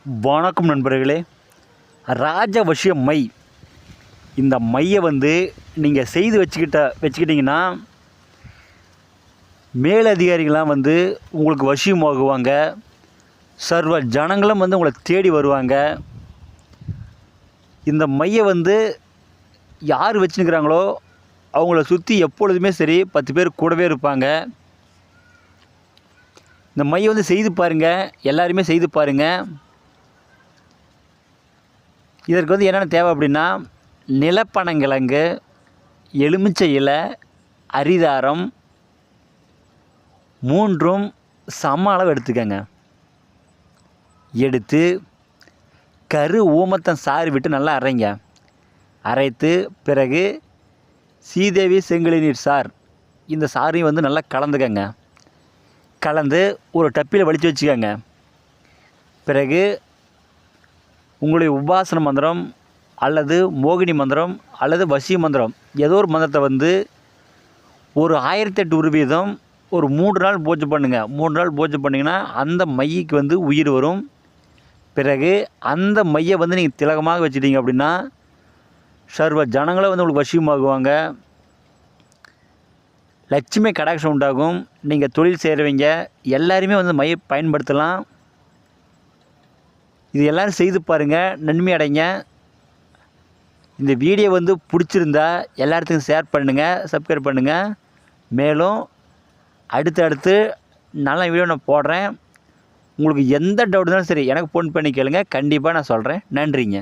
வணக்கம் நண்பர்களே. ராஜவசிய மை, இந்த மையை நீங்கள் செய்து வச்சுக்கிட்டிங்கன்னா மேலதிகாரிகள்லாம் உங்களுக்கு வசியமாகுவாங்க. சர்வ ஜனங்களும் உங்களை தேடி வருவாங்க. இந்த மையை யார் வச்சுருக்கிறாங்களோ அவங்கள சுற்றி எப்பொழுதுமே சரி 10 பேர் கூடவே இருப்பாங்க. இந்த மையை செய்து பாருங்கள், எல்லாருமே செய்து பாருங்கள். இதற்கு என்னென்ன தேவை அப்படின்னா, நிலப்பனங்கிழங்கு, எலுமிச்சை இலை, அரிதாரம் 3ம் சம அளவு எடுத்துக்கங்க. எடுத்து கரு ஊமத்தம் சாறு விட்டு நல்லா அரைங்க. அரைத்து பிறகு சீதேவி செங்கழி நீர் சார், இந்த சாரையும் நல்லா கலந்துக்கங்க. கலந்து ஒரு டப்பியில் வலித்து வச்சுக்கோங்க. பிறகு உங்களுடைய உபாசன மந்திரம் அல்லது மோகினி மந்திரம் அல்லது வசிய மந்திரம் ஏதோ ஒரு மந்திரத்தை ஒரு 1008 உருவீதம் ஒரு 3 நாள் பூஜை பண்ணுங்கள். 3 நாள் பூஜை பண்ணிங்கன்னா அந்த மையக்கு உயிர் வரும். பிறகு அந்த மையை நீங்கள் திலகமாக வச்சுட்டீங்க அப்படின்னா சர்வ ஜனங்களை உங்களுக்கு வசியமாகுவாங்க. லட்சுமி கடாட்சம் உண்டாகும். நீங்கள் தொழில் செய்கிறவங்க எல்லாருமே மையை பயன்படுத்தலாம். இது எல்லோரும் செய்து பாருங்கள், நன்மை அடைங்க. இந்த வீடியோ பிடிச்சிருந்தா எல்லாத்துக்கும் ஷேர் பண்ணுங்கள், சப்ஸ்கிரைப் பண்ணுங்கள். மேலும் அடுத்தடுத்து நல்ல வீடியோ நான் போடுறேன். உங்களுக்கு எந்த டவுட் இருந்தாலும் சரி எனக்கு ஃபோன் பண்ணி கேளுங்க, கண்டிப்பாக நான் சொல்கிறேன். நன்றிங்க.